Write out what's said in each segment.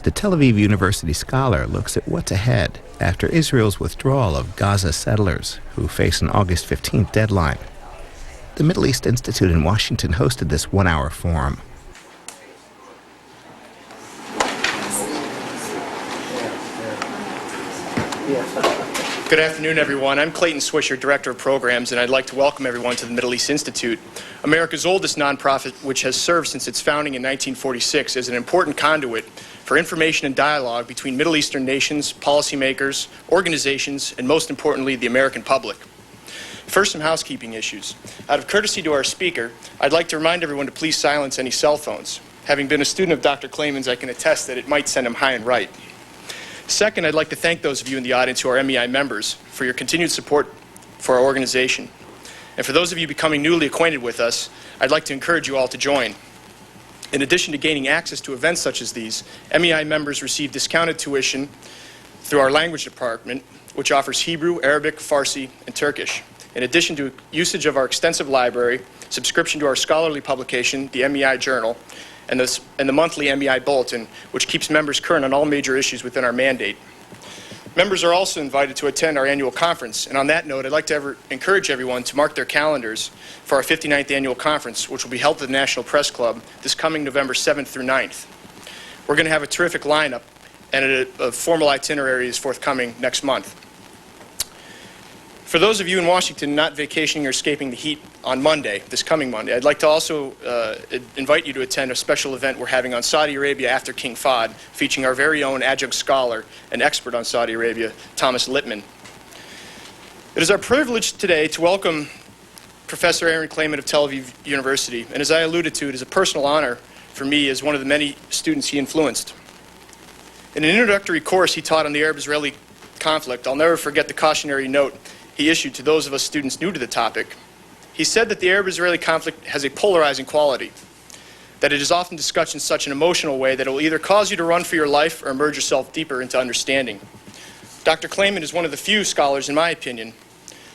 The Tel Aviv University scholar looks at what's ahead after Israel's withdrawal of Gaza settlers, who face an August 15th deadline. The Middle East Institute in Washington hosted this one-hour forum. Good afternoon, everyone. I'm Clayton Swisher, Director of Programs, and I'd like to welcome everyone to the Middle East Institute, America's oldest nonprofit, which has served since its founding in 1946 as an important conduit for information and dialogue between Middle Eastern nations, policymakers, organizations, and most importantly, the American public. First, some housekeeping issues. Out of courtesy to our speaker, I'd like to remind everyone to please silence any cell phones. Having been a student of Dr. Klieman's, I can attest that it might send him high and right. Second, I'd like to thank those of you in the audience who are MEI members for your continued support for our organization. And for those of you becoming newly acquainted with us, I'd like to encourage you all to join. In addition to gaining access to events such as these, MEI members receive discounted tuition through our language department, which offers Hebrew, Arabic, Farsi, and Turkish. In addition to usage of our extensive library, subscription to our scholarly publication, the MEI Journal, and the monthly MEI Bulletin, which keeps members current on all major issues within our mandate. Members are also invited to attend our annual conference, and on that note, I'd like to encourage everyone to mark their calendars for our 59th annual conference, which will be held at the National Press Club this coming November 7th through 9th. We're going to have a terrific lineup, and a formal itinerary is forthcoming next month. For those of you in Washington not vacationing or escaping the heat on Monday, this coming Monday, I'd like to also invite you to attend a special event we're having on Saudi Arabia after King Fahd, featuring our very own adjunct scholar and expert on Saudi Arabia, Thomas Littman. It is our privilege today to welcome Professor Ahron Klieman of Tel Aviv University, and as I alluded to, it is a personal honor for me as one of the many students he influenced. In an introductory course he taught on the Arab-Israeli conflict, I'll never forget the cautionary note he issued to those of us students new to the topic. He said that the Arab-Israeli conflict has a polarizing quality, that it is often discussed in such an emotional way that it will either cause you to run for your life or immerse yourself deeper into understanding. Dr. Klieman is one of the few scholars, in my opinion,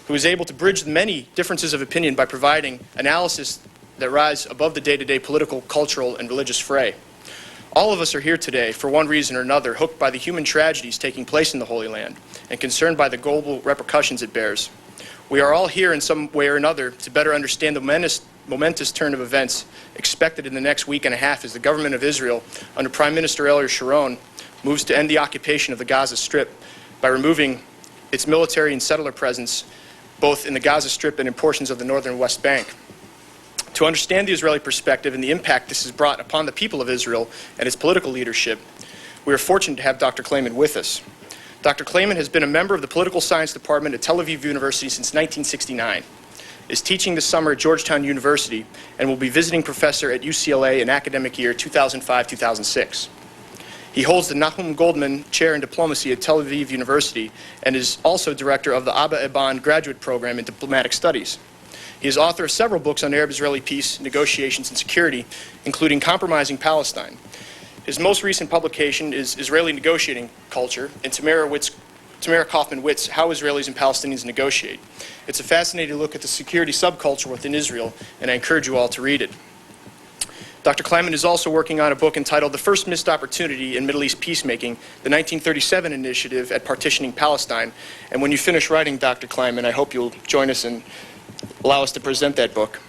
who is able to bridge the many differences of opinion by providing analysis that rise above the day-to-day political, cultural, and religious fray. All of us are here today, for one reason or another, hooked by the human tragedies taking place in the Holy Land and concerned by the global repercussions it bears. We are all here in some way or another to better understand the momentous turn of events expected in the next week and a half as the government of Israel, under Prime Minister Ariel Sharon, moves to end the occupation of the Gaza Strip by removing its military and settler presence both in the Gaza Strip and in portions of the northern West Bank. To understand the Israeli perspective and the impact this has brought upon the people of Israel and its political leadership, we are fortunate to have Dr. Klieman with us. Dr. Klieman has been a member of the Political Science Department at Tel Aviv University since 1969, is teaching this summer at Georgetown University, and will be visiting professor at UCLA in academic year 2005-2006. He holds the Nahum Goldman Chair in Diplomacy at Tel Aviv University and is also director of the Abba Eban Graduate Program in Diplomatic Studies. He is author of several books on Arab-Israeli peace, negotiations, and security, including Compromising Palestine. His most recent publication is Israeli Negotiating Culture, and Tamara Kaufman-Witt's How Israelis and Palestinians Negotiate. It's a fascinating look at the security subculture within Israel, and I encourage you all to read it. Dr. Klieman is also working on a book entitled The First Missed Opportunity in Middle East Peacemaking, the 1937 Initiative at Partitioning Palestine. And when you finish writing, Dr. Klieman, I hope you'll join us and allow us to present that book.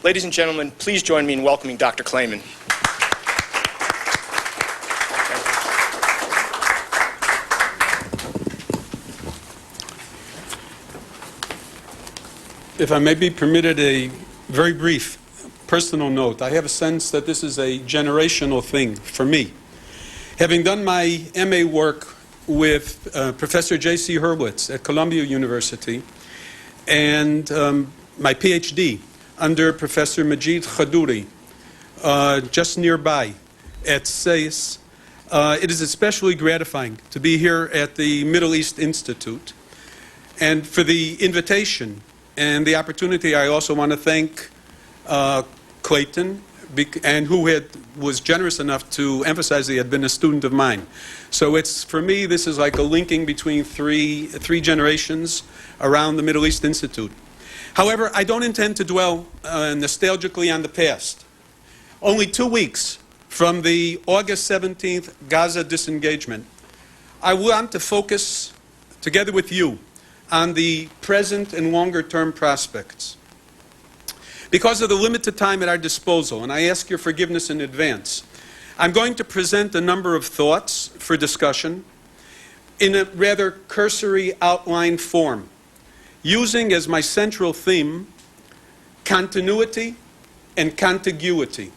Ladies and gentlemen, please join me in welcoming Dr. Klieman. If I may be permitted a very brief personal note, I have a sense that this is a generational thing for me. Having done my MA work with Professor J.C. Hurwitz at Columbia University, and my PhD under Professor Majid Khadouri, just nearby at SAIS, it is especially gratifying to be here at the Middle East Institute. And for the invitation and the opportunity, I also want to thank Clayton, and who was generous enough to emphasize he had been a student of mine. So it's, for me, this is like a linking between three generations around the Middle East Institute. However, I don't intend to dwell nostalgically on the past. Only 2 weeks from the August 17th Gaza disengagement, I want to focus, together with you, on the present and longer-term prospects. Because of the limited time at our disposal, and I ask your forgiveness in advance, I'm going to present a number of thoughts for discussion in a rather cursory outline form, using as my central theme continuity and contiguity.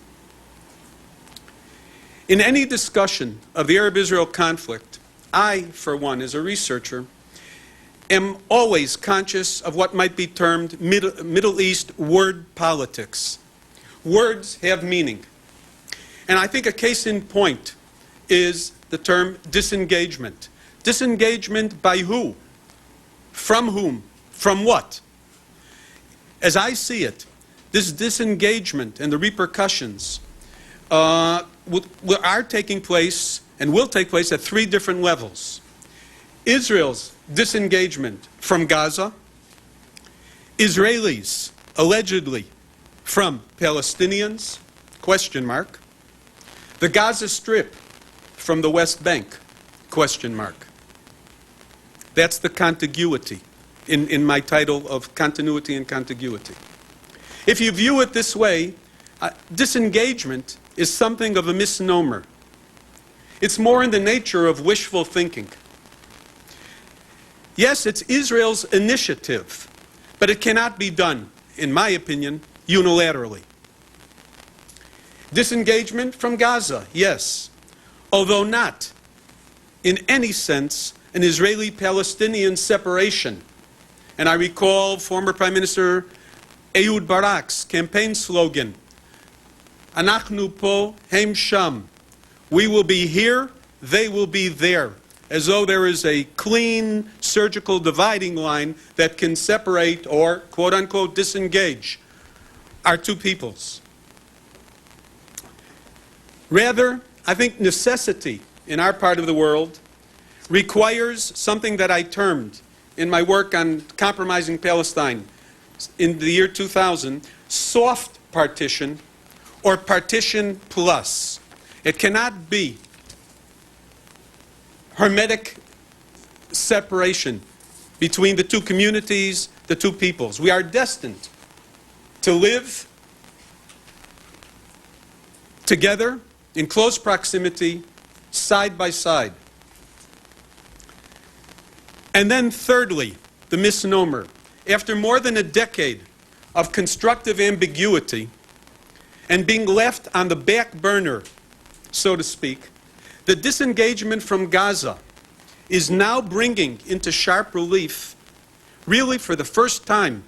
In any discussion of the Arab-Israel conflict, I, for one, as a researcher, am always conscious of what might be termed Middle East word politics. Words have meaning. And I think a case in point is the term disengagement. Disengagement by who? From whom? From what? As I see it, this disengagement and the repercussions are taking place and will take place at three different levels. Israel's disengagement from Gaza, Israelis allegedly from Palestinians, question mark, the Gaza Strip from the West Bank, question mark. That's the contiguity in my title of Continuity and Contiguity. If you view it this way, disengagement is something of a misnomer. It's more in the nature of wishful thinking. Yes, it's Israel's initiative, but it cannot be done, in my opinion, unilaterally. Disengagement from Gaza, yes, although not, in any sense, an Israeli-Palestinian separation. And I recall former Prime Minister Ehud Barak's campaign slogan, Anachnu po, hem sham. We will be here, they will be there. As though there is a clean surgical dividing line that can separate or, quote-unquote, disengage our two peoples. Rather, I think necessity in our part of the world requires something that I termed in my work on compromising Palestine in the year 2000, soft partition or partition plus. It cannot be hermetic separation between the two communities, the two peoples. We are destined to live together in close proximity, side by side. And then thirdly, the misnomer. After more than a decade of constructive ambiguity and being left on the back burner, so to speak, the disengagement from Gaza is now bringing into sharp relief, really for the first time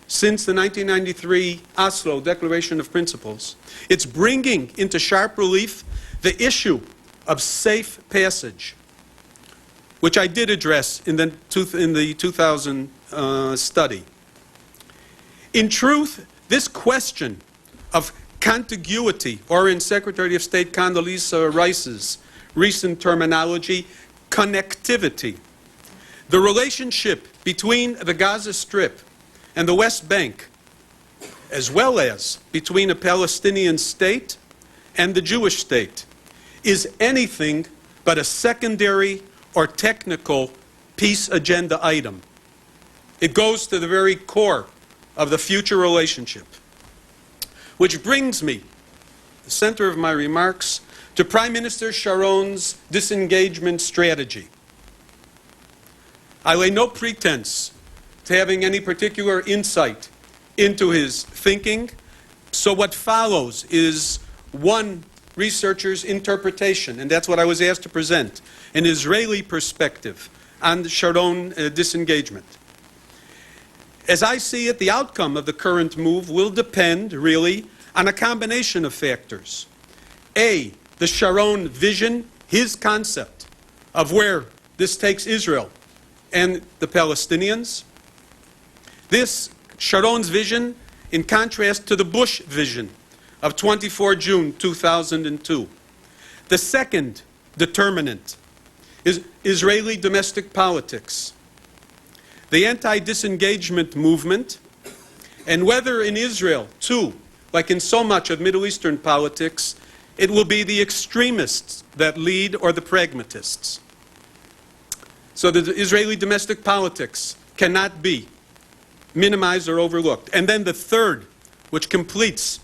since the 1993 Oslo Declaration of Principles, it's bringing into sharp relief the issue of safe passage, which I did address in the 2000 study. In truth, this question of contiguity, or in Secretary of State Condoleezza Rice's recent terminology, connectivity, the relationship between the Gaza Strip and the West Bank, as well as between a Palestinian state and the Jewish state, is anything but a secondary or technical peace agenda item. It goes to the very core of the future relationship. Which brings me, the center of my remarks, to Prime Minister Sharon's disengagement strategy. I lay no pretense to having any particular insight into his thinking, so what follows is one researcher's interpretation, and that's what I was asked to present, an Israeli perspective on the Sharon disengagement. As I see it, the outcome of the current move will depend, really, on a combination of factors. A, the Sharon vision, his concept of where this takes Israel and the Palestinians. This, Sharon's vision, in contrast to the Bush vision of 24 June 2002. The second determinant is Israeli domestic politics. The anti-disengagement movement, and whether in Israel, too, like in so much of Middle Eastern politics, it will be the extremists that lead or the pragmatists. So the Israeli domestic politics cannot be minimized or overlooked. And then the third, which completes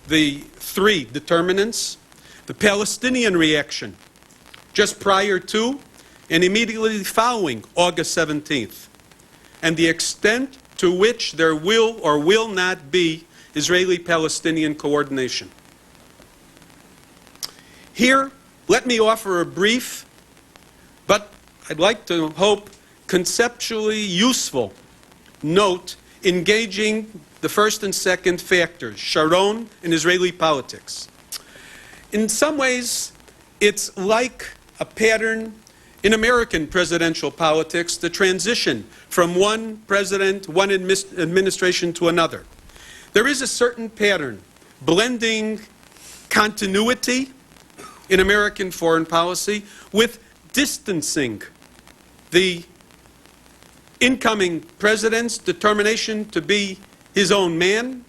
the three determinants, the Palestinian reaction just prior to and immediately following August 17th, and the extent to which there will or will not be Israeli-Palestinian coordination. Here, let me offer a brief, but I'd like to hope conceptually useful note engaging the first and second factors, Sharon and Israeli politics. In some ways, it's like a pattern in American presidential politics, the transition from one president, one administration to another. There is a certain pattern, blending continuity in American foreign policy with distancing the incoming president's determination to be his own man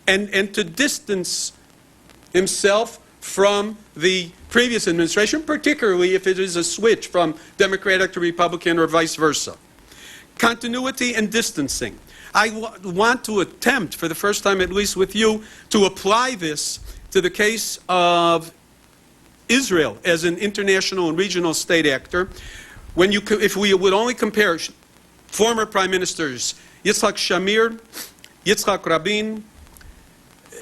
and to distance himself from the previous administration, particularly if it is a switch from Democratic to Republican or vice versa. Continuity and distancing. I want to attempt, for the first time at least with you, to apply this to the case of Israel as an international and regional state actor. If we would only compare former prime ministers Yitzhak Shamir, Yitzhak Rabin,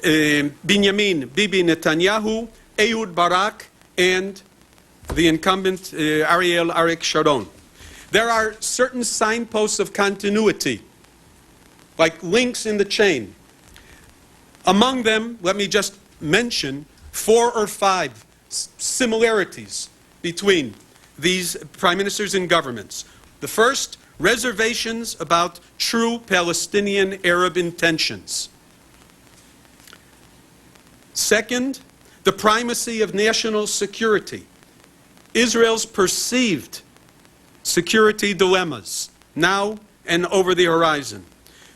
Binyamin Bibi Netanyahu, Ehud Barak, and the incumbent Ariel Sharon. There are certain signposts of continuity, like links in the chain. Among them, let me just mention 4 or 5 similarities between these prime ministers and governments. The first, reservations about true Palestinian Arab intentions. Second, the primacy of national security. Israel's perceived security dilemmas, now and over the horizon.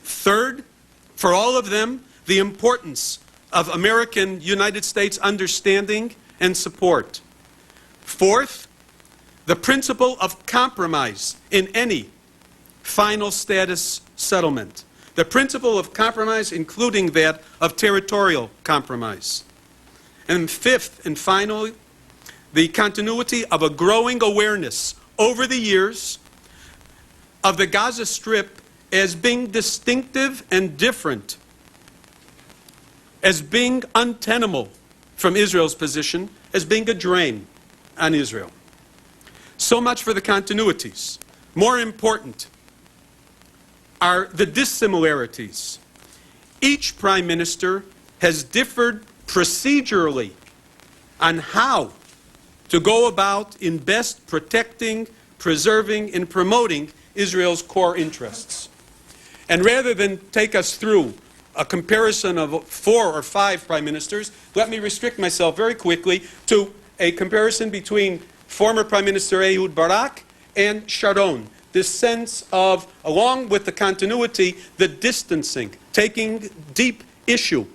Third, for all of them, the importance of American United States understanding and support. Fourth, the principle of compromise in any final status settlement. The principle of compromise, including that of territorial compromise. And fifth and finally, the continuity of a growing awareness over the years of the Gaza Strip as being distinctive and different, as being untenable from Israel's position, as being a drain on Israel. So much for the continuities. More important are the dissimilarities. Each prime minister has differed procedurally on how to go about in best protecting, preserving, and promoting Israel's core interests. And rather than take us through a comparison of 4 or 5 prime ministers, let me restrict myself very quickly to a comparison between former Prime Minister Ehud Barak and Sharon. This sense of, along with the continuity, the distancing, taking deep issue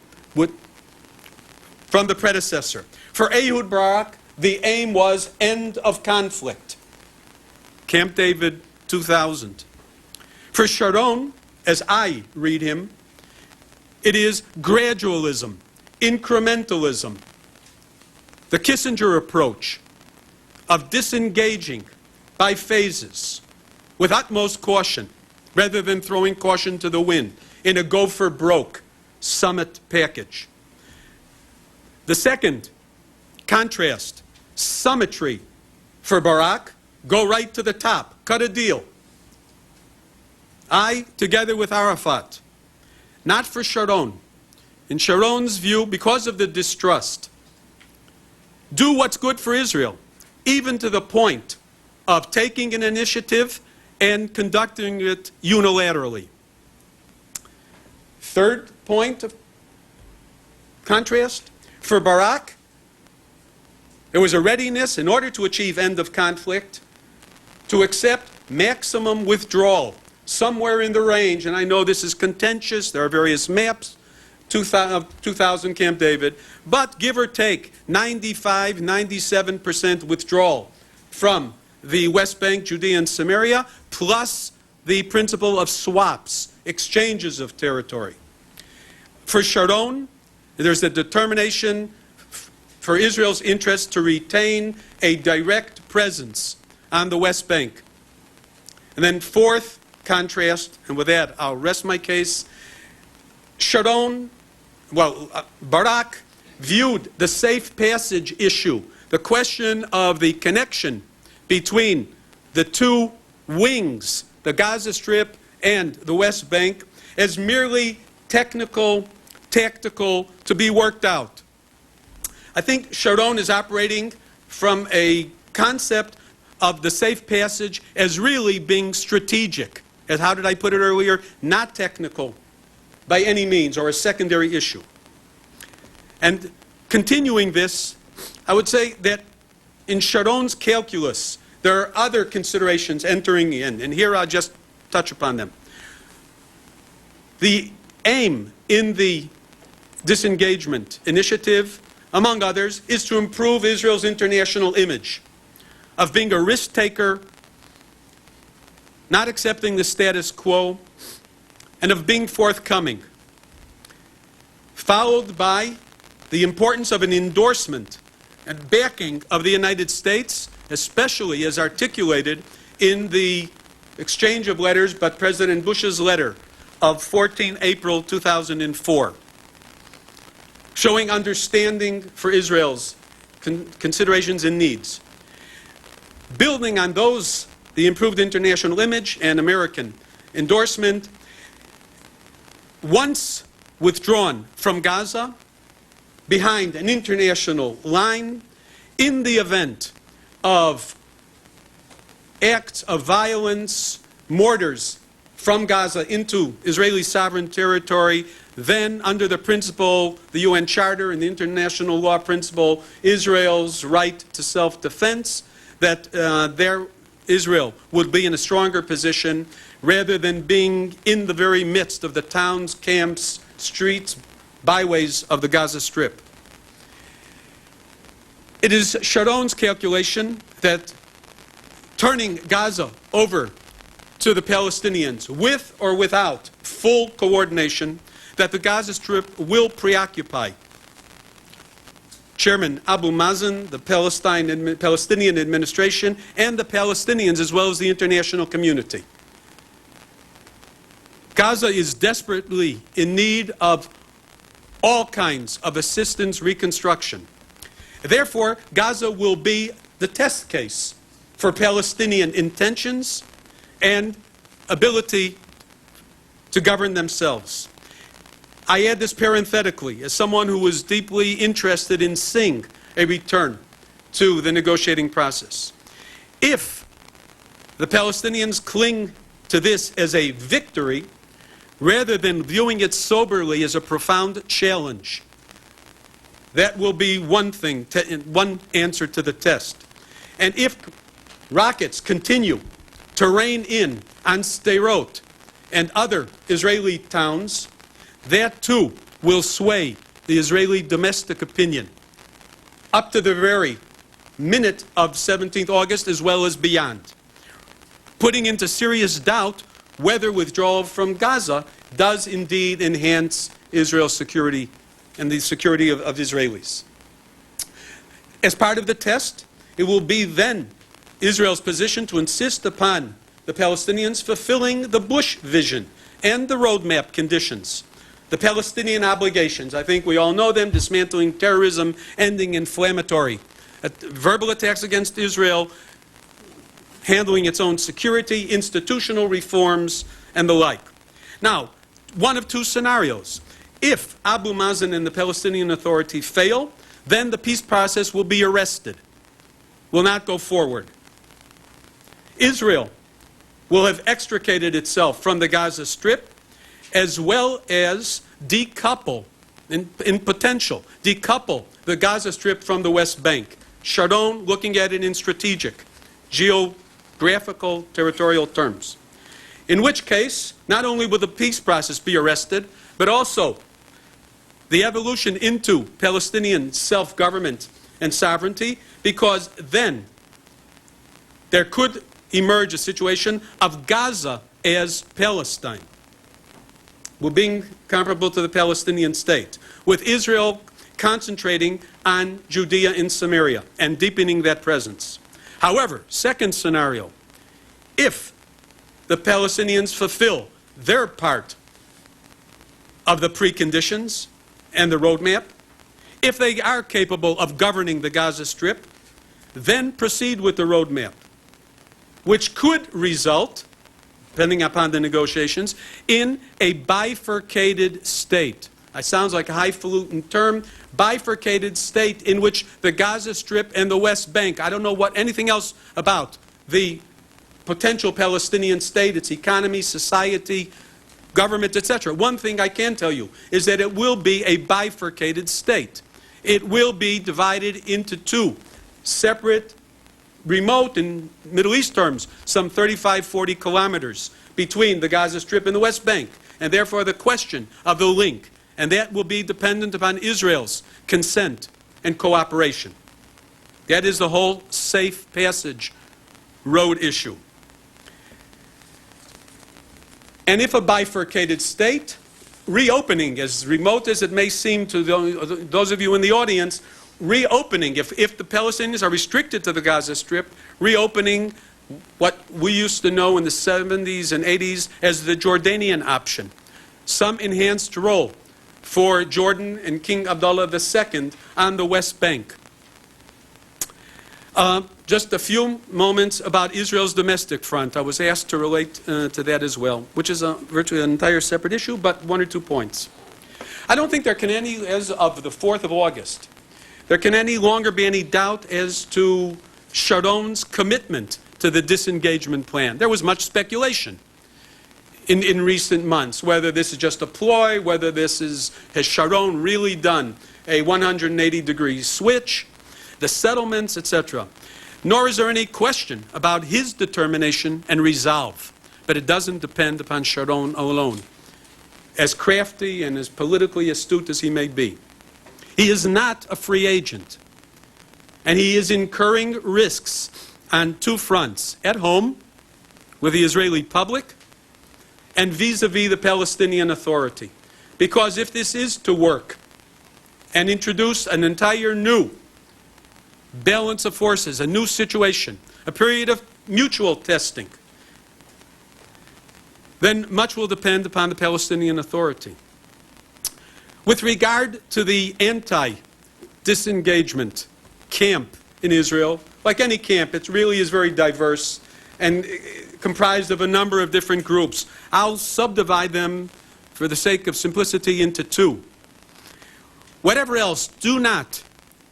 from the predecessor. For Ehud Barak, the aim was end of conflict. Camp David 2000. For Sharon, as I read him, it is gradualism, incrementalism, the Kissinger approach of disengaging by phases with utmost caution, rather than throwing caution to the wind in a go-for-broke summit package. The second contrast, symmetry. For Barak, go right to the top, cut a deal. I, together with Arafat. Not for Sharon. In Sharon's view, because of the distrust, do what's good for Israel, even to the point of taking an initiative and conducting it unilaterally. Third point of contrast, for Barak, there was a readiness, in order to achieve end of conflict, to accept maximum withdrawal, somewhere in the range, and I know this is contentious, there are various maps, 2000 Camp David, but give or take 95, 97% withdrawal from the West Bank, Judea and Samaria, plus the principle of swaps, exchanges of territory. For Sharon, there's a determination for Israel's interest to retain a direct presence on the West Bank. And then fourth contrast, and with that I'll rest my case, Sharon, Barak viewed the safe passage issue, the question of the connection between the two wings, the Gaza Strip and the West Bank, as merely technical, tactical, to be worked out. I think Sharon is operating from a concept of the safe passage as really being strategic. As how did I put it earlier? Not technical by any means, or a secondary issue. And continuing this, I would say that in Sharon's calculus, there are other considerations entering in, and here I'll just touch upon them. The aim in the disengagement initiative, among others, is to improve Israel's international image of being a risk taker, not accepting the status quo, and of being forthcoming, followed by the importance of an endorsement and backing of the United States, especially as articulated in the exchange of letters, but President Bush's letter of 14 April 2004, showing understanding for Israel's considerations and needs. Building on those, the improved international image and American endorsement, once withdrawn from Gaza, behind an international line, in the event of acts of violence, mortars from Gaza into Israeli sovereign territory, then under the principle, the UN Charter and the international law principle, Israel's right to self-defense, that Israel would be in a stronger position rather than being in the very midst of the towns, camps, streets, byways of the Gaza Strip. It is Sharon's calculation that turning Gaza over to the Palestinians, with or without full coordination, that the Gaza Strip will preoccupy Chairman Abu Mazen, the Palestinian administration, and the Palestinians, as well as the international community. Gaza is desperately in need of all kinds of assistance reconstruction. Therefore, Gaza will be the test case for Palestinian intentions and ability to govern themselves. I add this parenthetically as someone who was deeply interested in seeing a return to the negotiating process. If the Palestinians cling to this as a victory, rather than viewing it soberly as a profound challenge, that will be one thing, one answer to the test. And if rockets continue to rain in on Sderot and other Israeli towns, that too will sway the Israeli domestic opinion up to the very minute of 17th August as well as beyond, putting into serious doubt whether withdrawal from Gaza does indeed enhance Israel's security and the security of Israelis. As part of the test, it will be then Israel's position to insist upon the Palestinians fulfilling the Bush vision and the roadmap conditions. The Palestinian obligations, I think we all know them: dismantling terrorism, ending inflammatory verbal attacks against Israel, handling its own security, institutional reforms, and the like. Now, one of two scenarios. If Abu Mazen and the Palestinian Authority fail, then the peace process will be arrested, will not go forward. Israel will have extricated itself from the Gaza Strip, as well as decouple, in potential, decouple the Gaza Strip from the West Bank. Sharon looking at it in strategic, geographical, territorial terms. In which case, not only will the peace process be arrested, but also, if Abu Mazen and the Palestinian Authority fail, then the peace process will be arrested, will not go forward. Israel will have extricated itself from the Gaza Strip, as well as decouple, in potential, geographical, territorial terms. In which case, not only will the peace process be arrested, but also, the evolution into Palestinian self-government and sovereignty, because then there could emerge a situation of Gaza as Palestine, being comparable to the Palestinian state, with Israel concentrating on Judea and Samaria and deepening that presence. However, second scenario, if the Palestinians fulfill their part of the preconditions and the roadmap, if they are capable of governing the Gaza Strip, then proceed with the roadmap, which could result, depending upon the negotiations, in a bifurcated state. It sounds like a highfalutin term, bifurcated state in which the Gaza Strip and the West Bank, I don't know anything else about the potential Palestinian state, its economy, society, government, etc. One thing I can tell you is that it will be a bifurcated state. It will be divided into two separate, remote, in Middle East terms, some 35, 40 kilometers between the Gaza Strip and the West Bank, and therefore the question of the link, and that will be dependent upon Israel's consent and cooperation. That is the whole safe passage road issue. And if a bifurcated state, reopening, as remote as it may seem to those of you in the audience, reopening, if the Palestinians are restricted to the Gaza Strip, reopening what we used to know in the 70s and 80s as the Jordanian option, some enhanced role for Jordan and King Abdullah II on the West Bank. Just a few moments about Israel's domestic front. I was asked to relate to that as well, which is virtually an entire separate issue, but 1 or 2 points. I don't think there can as of the 4th of August, there can any longer be any doubt as to Sharon's commitment to the disengagement plan. There was much speculation in recent months, whether this is just a ploy, whether this has Sharon really done a 180-degree switch, the settlements, etc. Nor is there any question about his determination and resolve. But it doesn't depend upon Sharon alone, as crafty and as politically astute as he may be. He is not a free agent, and he is incurring risks on 2 fronts, at home with the Israeli public and vis-a-vis the Palestinian Authority. Because if this is to work and introduce an entire new balance of forces, a new situation, a period of mutual testing, then much will depend upon the Palestinian Authority. With regard to the anti-disengagement camp in Israel, like any camp, it really is very diverse and comprised of a number of different groups. I'll subdivide them, for the sake of simplicity, into 2. Whatever else, do not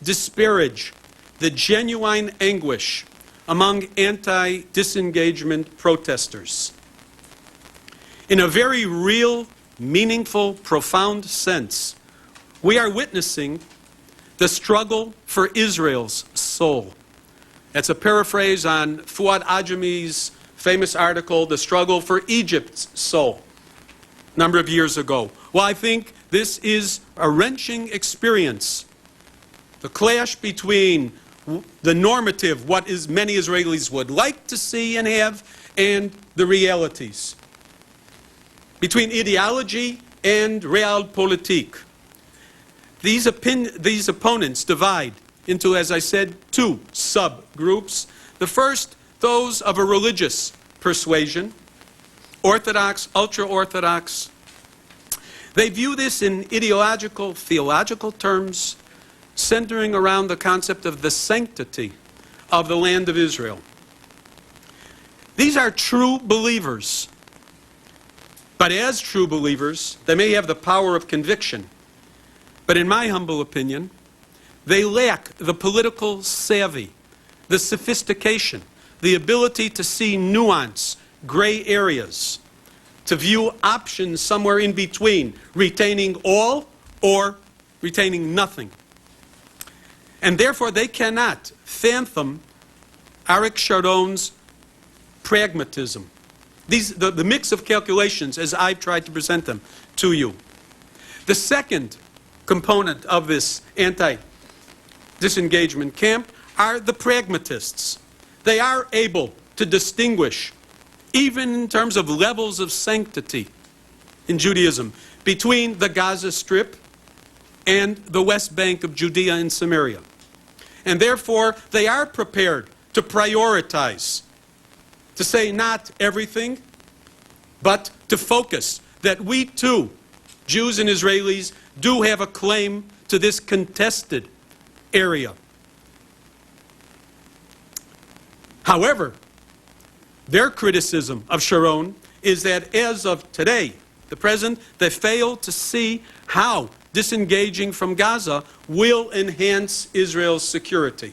disparage the genuine anguish among anti-disengagement protesters. In a very real, meaningful, profound sense, we are witnessing the struggle for Israel's soul. That's a paraphrase on Fuad Ajami's famous article, The Struggle for Egypt's Soul, a number of years ago. Well, I think this is a wrenching experience. The clash between the normative, what many Israelis would like to see and have, and the realities. Between ideology and realpolitik. These opponents divide into, as I said, 2 subgroups. The first, those of a religious persuasion, Orthodox, ultra-Orthodox. They view this in ideological, theological terms, centering around the concept of the sanctity of the land of Israel. These are true believers. But as true believers, they may have the power of conviction. But in my humble opinion, they lack the political savvy, the sophistication, the ability to see nuance, gray areas, to view options somewhere in between, retaining all or retaining nothing. And therefore they cannot fathom Ariel Sharon's pragmatism. The mix of calculations as I've tried to present them to you. The second component of this anti-disengagement camp are the pragmatists. They are able to distinguish, even in terms of levels of sanctity in Judaism, between the Gaza Strip and the West Bank of Judea and Samaria. And therefore, they are prepared to prioritize, to say not everything, but to focus that we too, Jews and Israelis, do have a claim to this contested area. However, their criticism of Sharon is that as of today, the present, they fail to see how disengaging from Gaza will enhance Israel's security.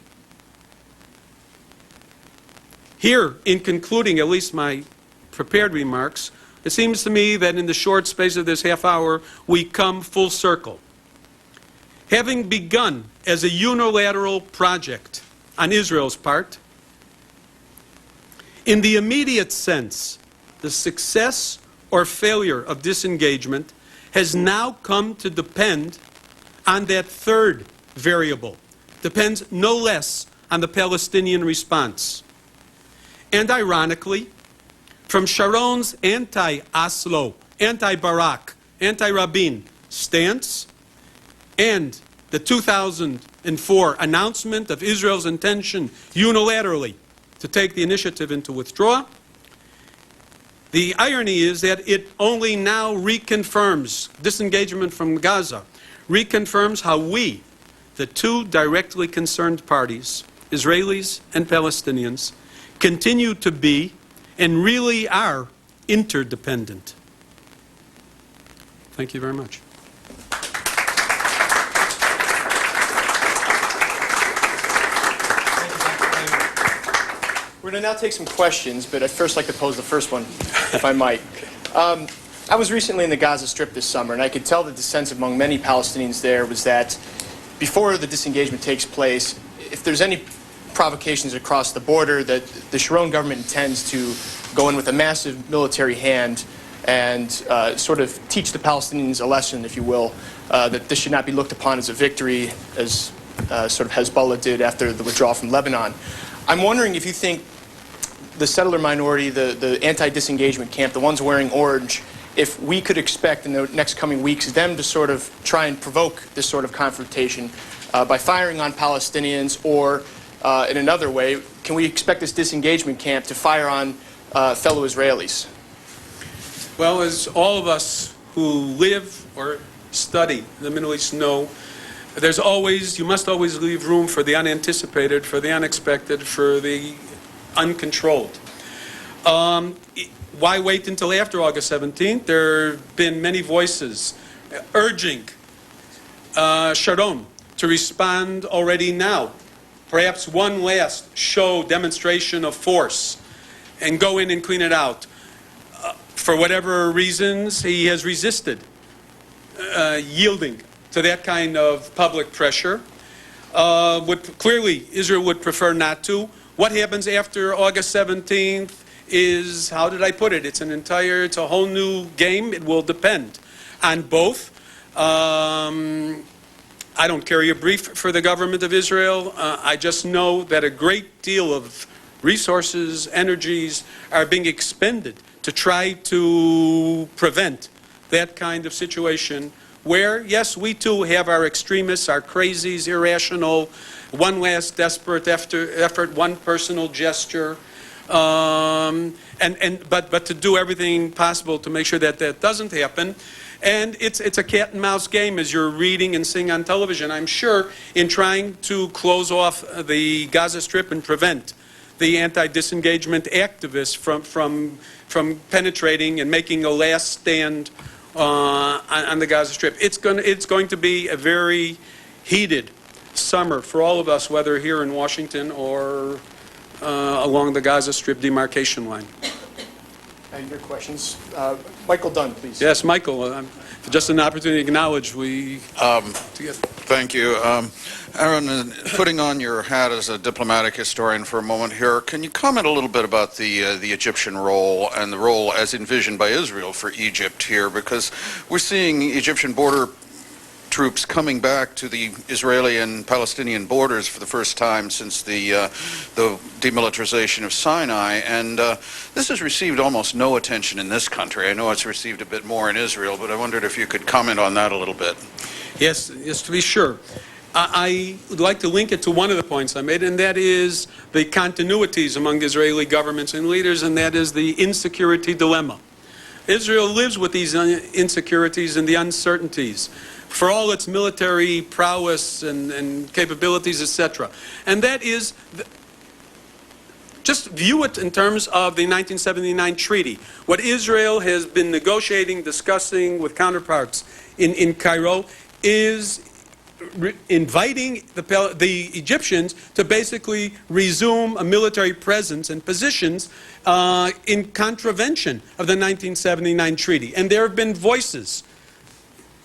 Here, in concluding at least my prepared remarks, it seems to me that in the short space of this half hour, we come full circle. Having begun as a unilateral project on Israel's part, in the immediate sense, the success or failure of disengagement has now come to depend on that third variable. Depends no less on the Palestinian response. And ironically, from Sharon's anti-Oslo, anti-Barak, anti-Rabin stance, and the 2004 announcement of Israel's intention unilaterally to take the initiative and to withdraw, the irony is that it only now reconfirms disengagement from Gaza, reconfirms how we, the two directly concerned parties, Israelis and Palestinians, continue to be and really are interdependent. Thank you very much. We're going to now take some questions, but I'd first like to pose the first one, if I might. I was recently in the Gaza Strip this summer, and I could tell that the sense among many Palestinians there was that before the disengagement takes place, if there's any provocations across the border, that the Sharon government intends to go in with a massive military hand and sort of teach the Palestinians a lesson, if you will, that this should not be looked upon as a victory, as sort of Hezbollah did after the withdrawal from Lebanon. I'm wondering if you think the settler minority, the anti-disengagement camp, the ones wearing orange, if we could expect in the next coming weeks them to sort of try and provoke this sort of confrontation by firing on Palestinians, or in another way, can we expect this disengagement camp to fire on fellow Israelis? Well, as all of us who live or study the Middle East know, you must always leave room for the unanticipated, for the unexpected, for the uncontrolled. Why wait until after August 17th? There have been many voices urging Sharon to respond already now. Perhaps one last show, demonstration of force, and go in and clean it out. For whatever reasons, he has resisted yielding to that kind of public pressure. Clearly, Israel would prefer not to. What happens after August 17th is, how did I put it? It's a whole new game. It will depend on both. I don't carry a brief for the government of Israel. I just know that a great deal of resources, energies are being expended to try to prevent that kind of situation where, yes, we too have our extremists, our crazies, irrational, one last desperate effort, one personal gesture, but to do everything possible to make sure that that doesn't happen. And it's a cat and mouse game, as you're reading and seeing on television, I'm sure, in trying to close off the Gaza Strip and prevent the anti-disengagement activists from penetrating and making a last stand on the Gaza Strip. It's going to be a very heated summer for all of us, whether here in Washington or along the Gaza Strip demarcation line. Your questions. Michael Dunn, please. Yes, Michael. Just an opportunity to acknowledge Thank you. Ahron, putting on your hat as a diplomatic historian for a moment here, can you comment a little bit about the Egyptian role and the role as envisioned by Israel for Egypt here? Because we're seeing Egyptian border troops coming back to the Israeli and Palestinian borders for the first time since the demilitarization of Sinai, and this has received almost no attention in this country. I know it's received a bit more in Israel, but I wondered if you could comment on that a little bit. Yes, to be sure. I would like to link it to one of the points I made, and that is the continuities among Israeli governments and leaders, and that is the insecurity dilemma. Israel lives with these insecurities and the uncertainties for all its military prowess and capabilities, etc. And that is, just view it in terms of the 1979 treaty. What Israel has been negotiating, discussing with counterparts in Cairo is inviting the Egyptians to basically resume a military presence and positions in contravention of the 1979 treaty. And there have been voices,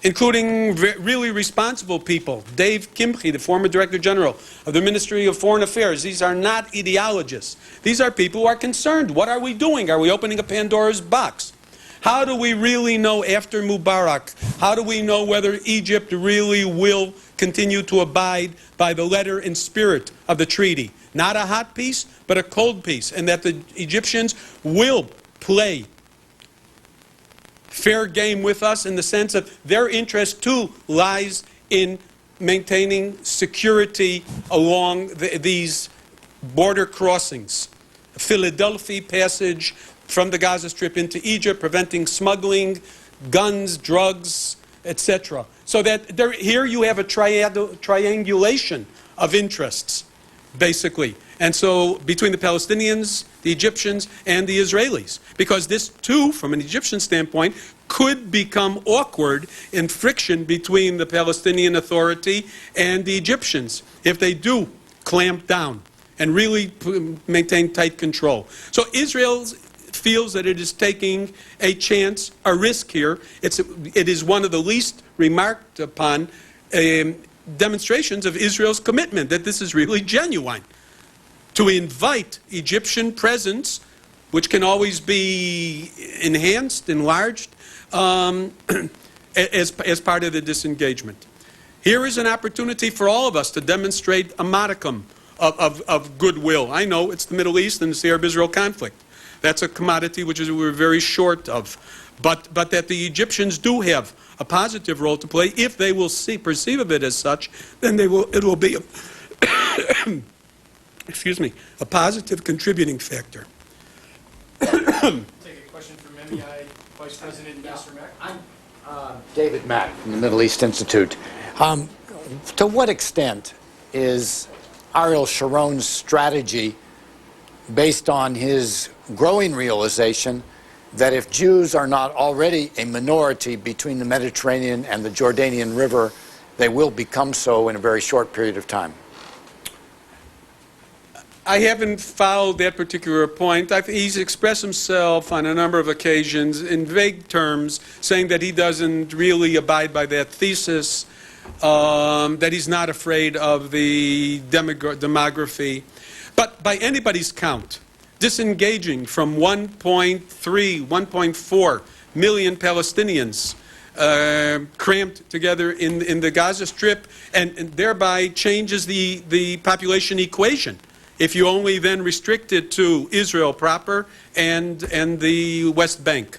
including really responsible people. Dave Kimche, the former Director General of the Ministry of Foreign Affairs. These are not ideologists. These are people who are concerned. What are we doing? Are we opening a Pandora's box? How do we really know after Mubarak? How do we know whether Egypt really will continue to abide by the letter and spirit of the treaty? Not a hot peace, but a cold peace. And that the Egyptians will play fair game with us in the sense of their interest too lies in maintaining security along these border crossings. Philadelphia passage from the Gaza Strip into Egypt, preventing smuggling, guns, drugs, etc. So that here you have a triangulation of interests, basically. And so between the Palestinians, the Egyptians, and the Israelis. Because this too, from an Egyptian standpoint, could become awkward in friction between the Palestinian Authority and the Egyptians if they do clamp down and really maintain tight control. So Israel feels that it is taking a chance, a risk here. It is one of the least remarked upon demonstrations of Israel's commitment, that this is really genuine. To invite Egyptian presence, which can always be enhanced, enlarged, as part of the disengagement. Here is an opportunity for all of us to demonstrate a modicum of goodwill. I know it's the Middle East and it's the Arab-Israel conflict. That's a commodity which we're very short of. But that the Egyptians do have a positive role to play, if they will perceive of it as such, then it will be a, excuse me, a positive contributing factor. Take a question from MBI Vice President Ambassador Mack. I'm David Mack from the Middle East Institute. To what extent is Ariel Sharon's strategy based on his growing realization that if Jews are not already a minority between the Mediterranean and the Jordanian River, they will become so in a very short period of time? I haven't followed that particular point. He's expressed himself on a number of occasions in vague terms, saying that he doesn't really abide by that thesis, that he's not afraid of the demography. But by anybody's count, disengaging from 1.3, 1.4 million Palestinians cramped together in the Gaza Strip, and thereby changes the population equation. If you only then restrict it to Israel proper and the West Bank.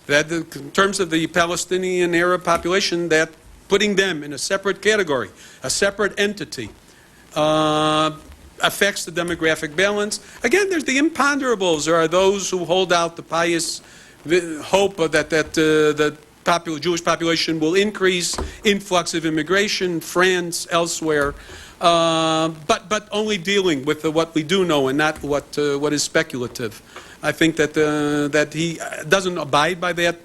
That in terms of the Palestinian Arab population, that putting them in a separate category, a separate entity, affects the demographic balance. Again, there's the imponderables. There are those who hold out the pious hope that the Jewish population will increase, influx of immigration, France, elsewhere, but only dealing with what we do know and not what is speculative. I think that he doesn't abide by that,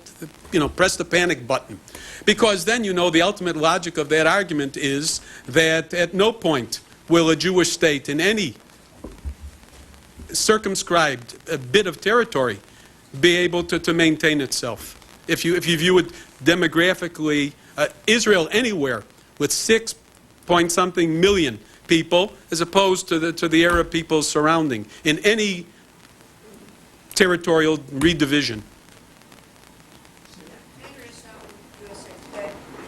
press the panic button. Because then, the ultimate logic of that argument is that at no point will a Jewish state in any circumscribed bit of territory be able to maintain itself. If you view it demographically, Israel anywhere with 6-point-something million people, as opposed to the Arab peoples surrounding, in any territorial redivision.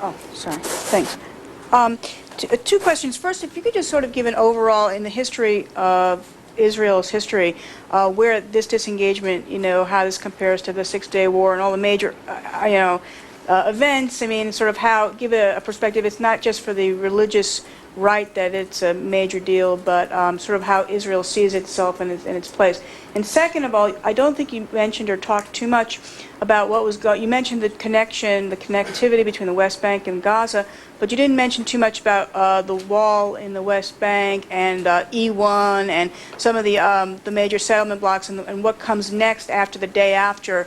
Oh, sorry. Thanks. Two questions. First, if you could just sort of give an overall, in the history of Israel's history, where this disengagement, how this compares to the Six-Day War and all the major, events. I mean, sort of how, give a perspective. It's not just for the religious right that it's a major deal, but sort of how Israel sees itself in its place. And second of all, I don't think you mentioned or talked too much about what was you mentioned the connectivity between the West Bank and Gaza, but you didn't mention too much about the wall in the West Bank and E1 and some of the major settlement blocks and what comes next after the day after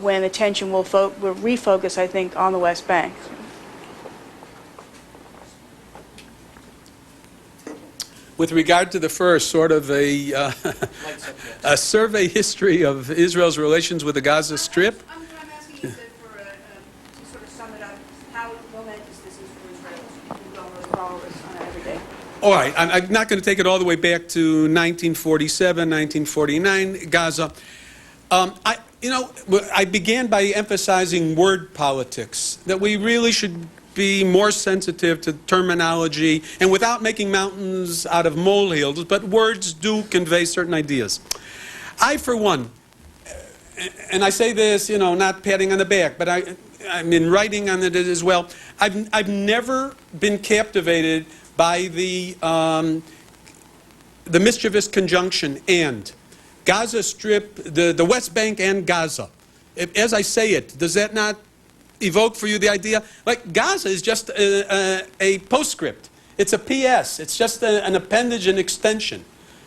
when attention will refocus, I think, on the West Bank. With regard to the first, sort of a survey history of Israel's relations with the Gaza Strip. I'm asking you to sort of sum it up, how momentous this is for Israel. You don't really follow this every day. All right, I'm not going to take it all the way back to 1947, 1949, Gaza. I began by emphasizing word politics, that we really should be more sensitive to terminology and without making mountains out of molehills, but words do convey certain ideas. I, for one, and I say this, not patting on the back, but I'm in writing on it as well, I've never been captivated by the mischievous conjunction and. Gaza Strip, the West Bank and Gaza. As I say it, does that not evoke for you the idea? Like, Gaza is just a postscript. It's a PS. It's just an appendage and extension.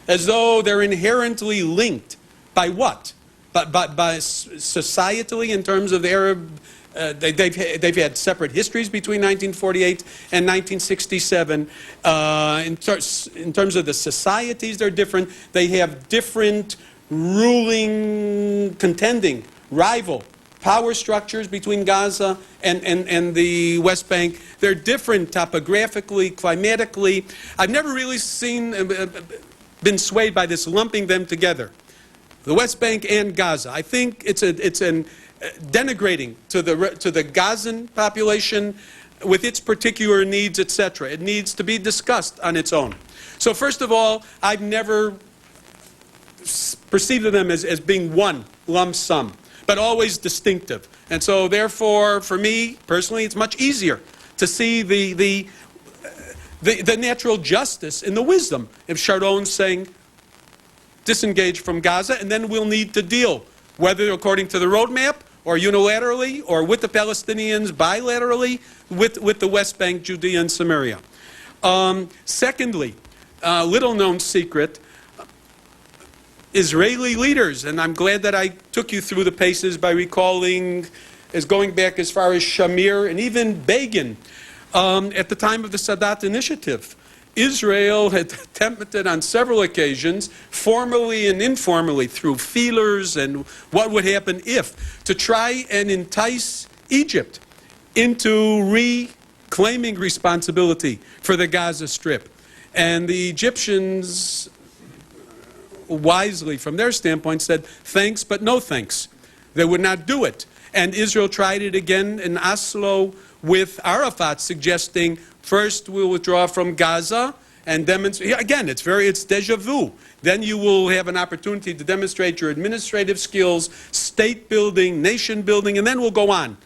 As though they're inherently linked. By what? By societally, in terms of the Arab... they've had separate histories between 1948 and 1967. In terms of the societies, they're different. They have different ruling, contending, rival power structures between Gaza and the West Bank. They're different topographically, climatically. I've never really been swayed by this lumping them together. The West Bank and Gaza. I think it's an denigrating to the Gazan population with its particular needs, etc. It needs to be discussed on its own. So first of all, I've never perceived them as being one lump sum, but always distinctive. And so therefore, for me personally, it's much easier to see the natural justice and the wisdom of Sharon saying, disengage from Gaza, and then we'll need to deal, whether according to the roadmap, or unilaterally, or with the Palestinians bilaterally, with the West Bank, Judea, and Samaria. Secondly, little-known secret, Israeli leaders, and I'm glad that I took you through the paces by recalling, as going back as far as Shamir and even Begin, at the time of the Sadat Initiative. Israel had attempted on several occasions, formally and informally, through feelers and what would happen if, to try and entice Egypt into reclaiming responsibility for the Gaza Strip. And the Egyptians, wisely from their standpoint, said, thanks, but no thanks. They would not do it. And Israel tried it again in Oslo with Arafat suggesting, first we'll withdraw from Gaza and demonstrate. Again, it's deja vu. Then you will have an opportunity to demonstrate your administrative skills, state building, nation building, and then we'll go on.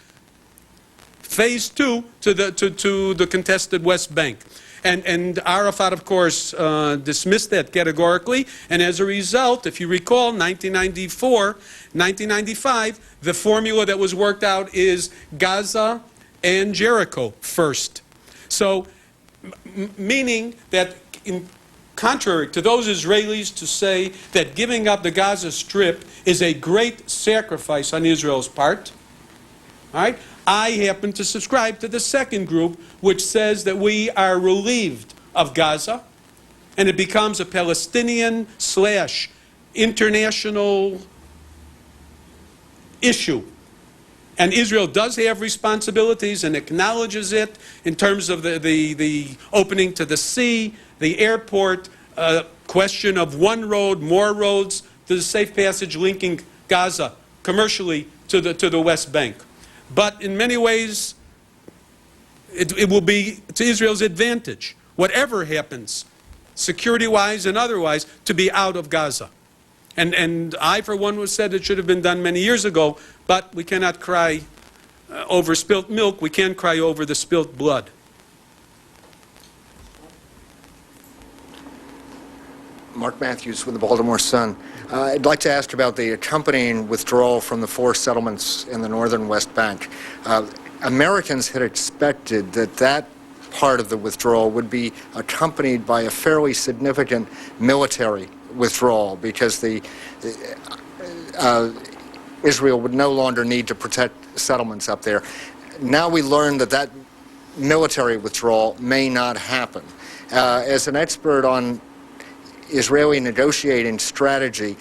Phase two to the contested West Bank. And Arafat, of course, dismissed that categorically. And as a result, if you recall, 1994, 1995, the formula that was worked out is Gaza and Jericho first. So, meaning that, in contrary to those Israelis to say that giving up the Gaza Strip is a great sacrifice on Israel's part, all right? I happen to subscribe to the second group, which says that we are relieved of Gaza, and it becomes a Palestinian/international issue. And Israel does have responsibilities and acknowledges it in terms of the opening to the sea, the airport, question of one road, more roads, to the safe passage linking Gaza commercially to the West Bank. But in many ways, it will be to Israel's advantage, whatever happens, security-wise and otherwise, to be out of Gaza. And I, for one, was said it should have been done many years ago, but we cannot cry over spilt milk. We can cry over the spilt blood. Mark Matthews with the Baltimore Sun. I'd like to ask about the accompanying withdrawal from the 4 settlements in the northern West Bank. Americans had expected that that part of the withdrawal would be accompanied by a fairly significant military withdrawal because Israel would no longer need to protect settlements up there. Now we learn that that military withdrawal may not happen. As an expert on Israeli negotiating strategy,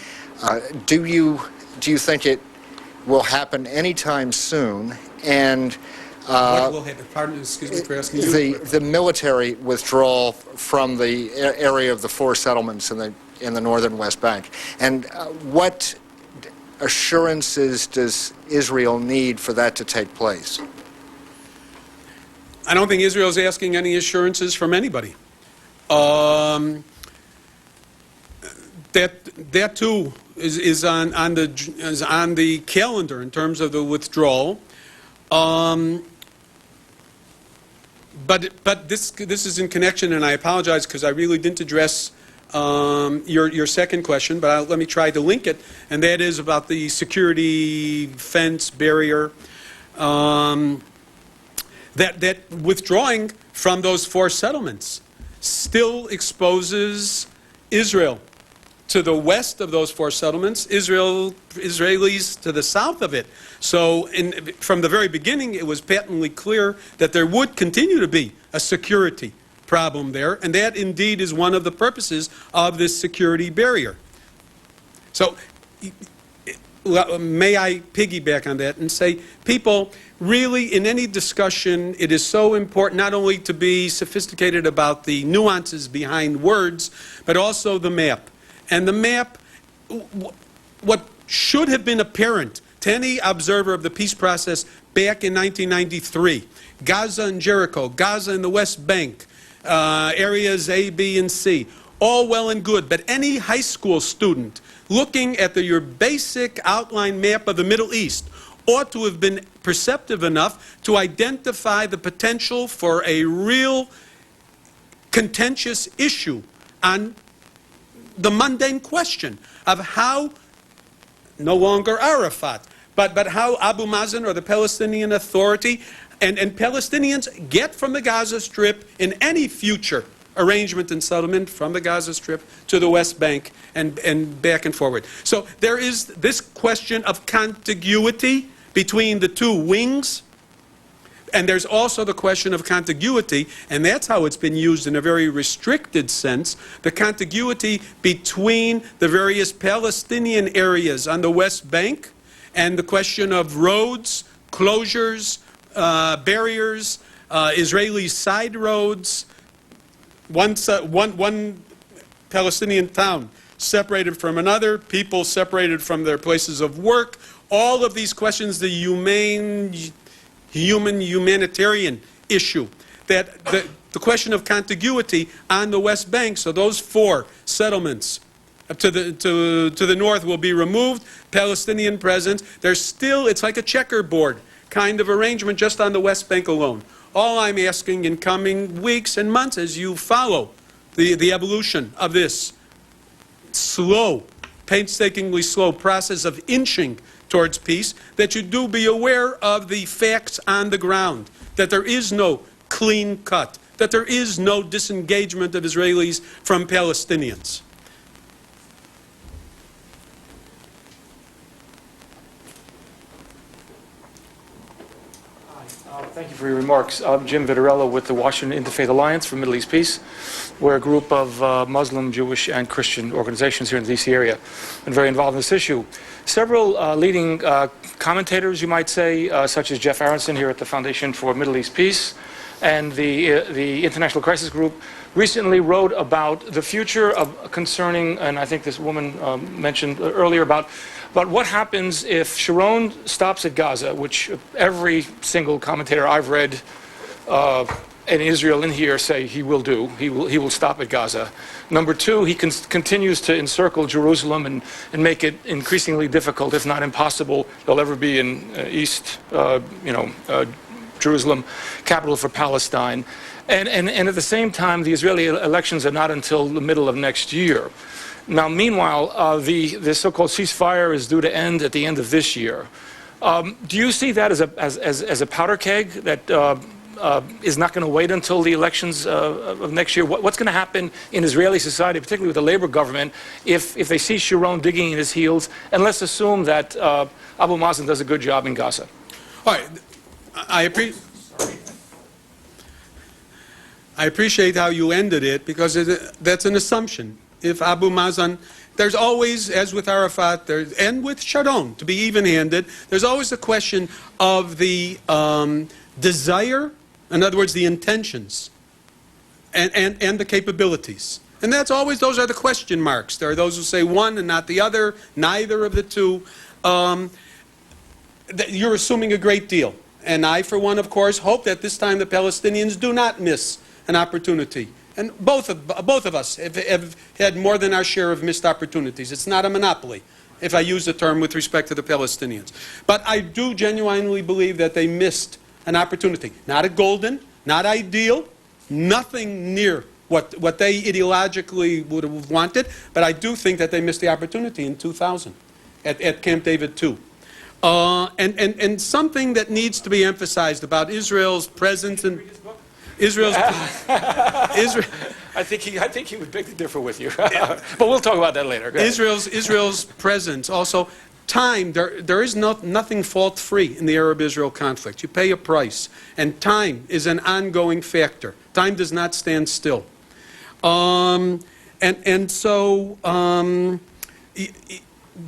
do you think it will happen anytime soon? And what will happen? Pardon, excuse me for asking you. The military withdrawal from the area of the 4 settlements in the northern West Bank, and what assurances does Israel need for that to take place? I don't think Israel's asking any assurances from anybody. That too is on the calendar in terms of the withdrawal. But this is in connection, and I apologize because I really didn't address your second question, but let me try to link it, and that is about the security fence barrier. That withdrawing from those 4 settlements still exposes Israel to the west of those 4 settlements, Israelis to the south of it. So from the very beginning, it was patently clear that there would continue to be a security problem there, and that indeed is one of the purposes of this security barrier. So may I piggyback on that and say, people, really in any discussion, it is so important not only to be sophisticated about the nuances behind words, but also the map. And the map, what should have been apparent to any observer of the peace process back in 1993, Gaza and Jericho, Gaza and the West Bank, areas A, B, and C, all well and good, but any high school student looking at your basic outline map of the Middle East ought to have been perceptive enough to identify the potential for a real contentious issue on the mundane question of how, no longer Arafat, but how Abu Mazen or the Palestinian Authority and Palestinians get from the Gaza Strip in any future arrangement and settlement from the Gaza Strip to the West Bank and back and forward. So there is this question of contiguity between the 2 wings. And there's also the question of contiguity, and that's how it's been used in a very restricted sense, the contiguity between the various Palestinian areas on the West Bank and the question of roads, closures, barriers, Israeli side roads, one Palestinian town separated from another, people separated from their places of work, all of these questions, the humanitarian issue, that the question of contiguity on the West Bank. So those 4 settlements to the north will be removed, Palestinian presence. There's still, it's like a checkerboard kind of arrangement just on the West Bank alone. All I'm asking in coming weeks and months as you follow the evolution of this slow, painstakingly slow process of inching towards peace, that you do be aware of the facts on the ground, that there is no clean cut, that there is no disengagement of Israelis from Palestinians. Thank you for your remarks. I'm Jim Vittorello with the Washington Interfaith Alliance for Middle East Peace. We're a group of Muslim, Jewish, and Christian organizations here in the D.C. area and very involved in this issue. Several leading commentators, you might say, such as Jeff Aronson here at the Foundation for Middle East Peace and the International Crisis Group, recently wrote about the future of concerning, and I think this woman mentioned earlier about what happens if Sharon stops at Gaza, which every single commentator I've read and Israel in here say he will do. He will stop at Gaza. Number two, he continues to encircle Jerusalem and make it increasingly difficult, if not impossible, they'll ever be in East, Jerusalem, capital for Palestine. And at the same time, the Israeli elections are not until the middle of next year. Now, meanwhile, the so-called ceasefire is due to end at the end of this year. Do you see that as a powder keg that is not going to wait until the elections of next year? What's going to happen in Israeli society, particularly with the Labour government, if they see Sharon digging in his heels? And let's assume that Abu Mazen does a good job in Gaza. All right. I appreciate how you ended it, because that's an assumption. If Abu Mazen, there's always, as with Arafat, and with Sharon, to be even-handed, there's always the question of the desire, in other words, the intentions, and the capabilities. And that's always, those are the question marks. There are those who say one and not the other, neither of the two. You're assuming a great deal. And I, for one, of course, hope that this time the Palestinians do not miss an opportunity. And both of us have had more than our share of missed opportunities. It's not a monopoly, if I use the term with respect to the Palestinians. But I do genuinely believe that they missed an opportunity. Not a golden, not ideal, nothing near what they ideologically would have wanted, but I do think that they missed the opportunity in 2000 at Camp David II. And something that needs to be emphasized about Israel's presence in Israel's Israel. I think he would beg to differ with you, but we'll talk about that later. Israel's presence also. Time, there is nothing fault-free in the Arab-Israel conflict. You pay a price, and time is an ongoing factor. Time does not stand still, and so.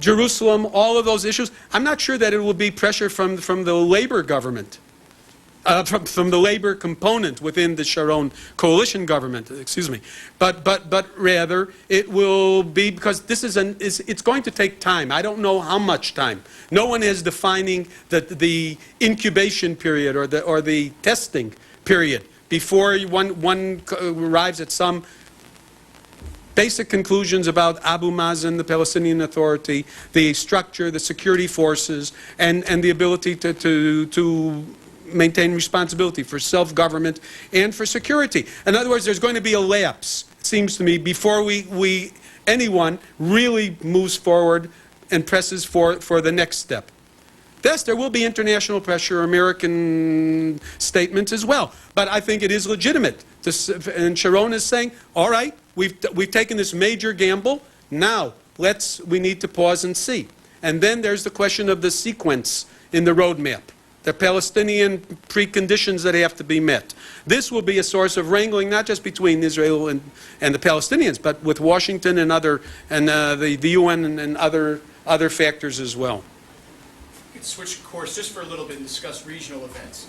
Jerusalem, all of those issues. I'm not sure that it will be pressure from the Labour government, from the Labour component within the Sharon coalition government. Excuse me, but rather it will be, because this it's going to take time. I don't know how much time. No one is defining the incubation period or the testing period before one arrives at some basic conclusions about Abu Mazen, the Palestinian Authority, the structure, the security forces, and the ability to maintain responsibility for self-government and for security. In other words, there's going to be a lapse, it seems to me, before anyone really moves forward and presses for the next step. Yes, there will be international pressure, American statements as well, but I think it is legitimate. And Sharon is saying, all right, we've taken this major gamble, now we need to pause and see. And then there's the question of the sequence in the roadmap, the Palestinian preconditions that have to be met. This will be a source of wrangling, not just between Israel and the Palestinians, but with Washington and the UN and other factors as well. Switch course just for a little bit and discuss regional events.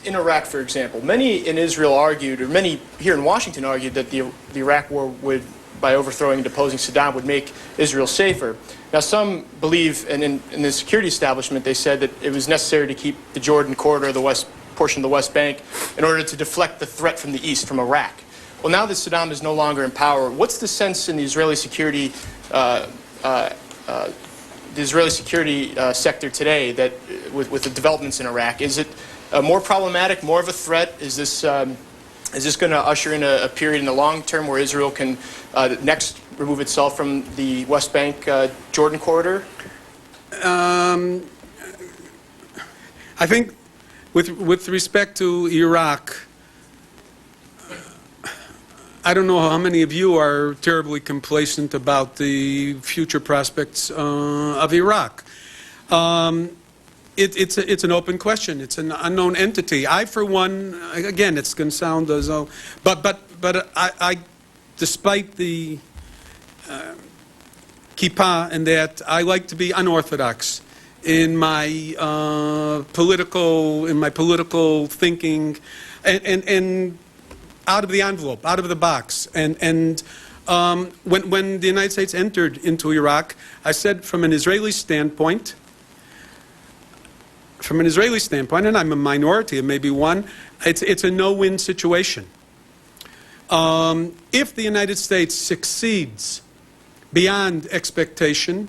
In Iraq, for example, many in Israel argued, or many here in Washington argued, that the Iraq war would, by overthrowing and deposing Saddam, would make Israel safer. Now, some believe, and in the security establishment, they said that it was necessary to keep the Jordan corridor, the west portion of the West Bank, in order to deflect the threat from the east, from Iraq. Well, now that Saddam is no longer in power, what's the sense in the Israeli security sector today that with the developments in Iraq? Is it more problematic, more of a threat? Is this going to usher in a period in the long term where Israel can next remove itself from the West Bank Jordan corridor? I think with respect to Iraq, I don't know how many of you are terribly complacent about the future prospects of Iraq. It's an open question. It's an unknown entity. I, for one, again, it's going to sound as though, but I despite the kippah and that, I like to be unorthodox in my political thinking, and out of the envelope, out of the box. And when the United States entered into Iraq, I said, from an Israeli standpoint, from an Israeli standpoint, and I'm a minority, it may be one, it's a no-win situation. If the United States succeeds beyond expectation,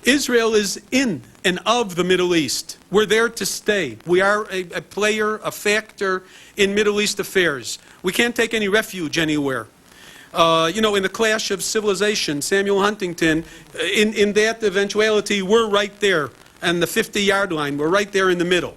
Israel is in and of the Middle East. We're there to stay. We are a player, a factor in Middle East affairs. We can't take any refuge anywhere. You know, in the clash of civilization, Samuel Huntington, in that eventuality, we're right there on the 50-yard line. We're right there in the middle.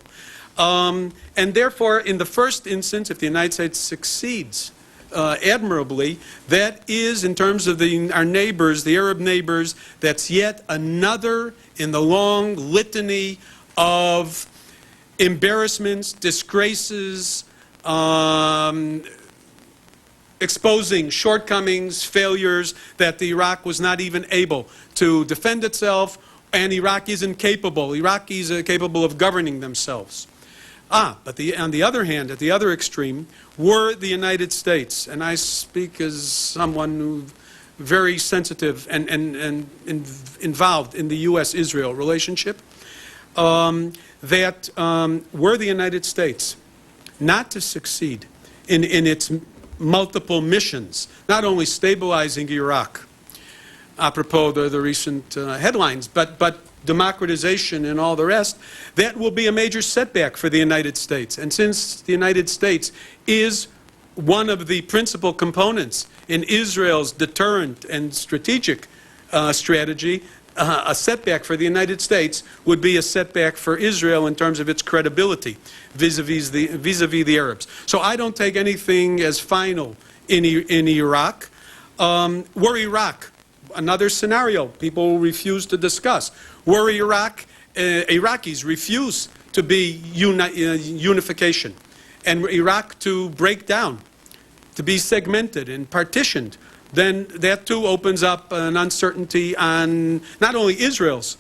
And therefore, in the first instance, if the United States succeeds admirably, that is, in terms of our neighbors, the Arab neighbors, that's yet another in the long litany of embarrassments, disgraces, exposing shortcomings, failures, that Iraq was not even able to defend itself, and Iraq isn't capable. Iraqis are capable of governing themselves. But on the other hand, at the other extreme, were the United States, and I speak as someone who very sensitive and involved in the U.S.-Israel relationship, that were the United States not to succeed in its multiple missions, not only stabilizing Iraq, apropos the recent headlines, but democratization and all the rest, that will be a major setback for the United States. And since the United States is one of the principal components in Israel's deterrent and strategic strategy, a setback for the United States would be a setback for Israel in terms of its credibility vis-a-vis the Arabs. So I don't take anything as final in Iraq. Were Iraq, another scenario people refuse to discuss. Were Iraqis refuse to be unification, and Iraq to break down, to be segmented and partitioned, then that too opens up an uncertainty on not only Israel's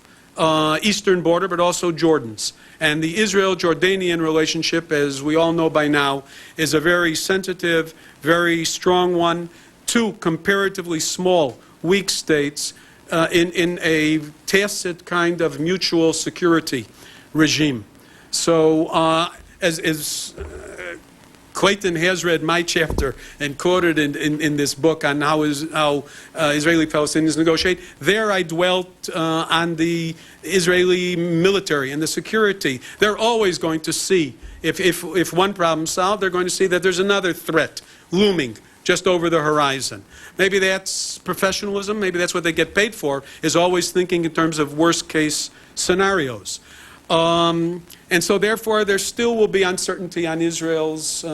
eastern border, but also Jordan's. And the Israel-Jordanian relationship, as we all know by now, is a very sensitive, very strong one. Two comparatively small, weak states in a tacit kind of mutual security regime. So as Clayton has read my chapter and quoted in this book on how Israeli-Palestinians negotiate, there I dwelt on the Israeli military and the security. They're always going to see, if one problem's solved, they're going to see that there's another threat looming just over the horizon. Maybe that's professionalism, maybe that's what they get paid for, is always thinking in terms of worst-case scenarios. And so therefore there still will be uncertainty on Israel's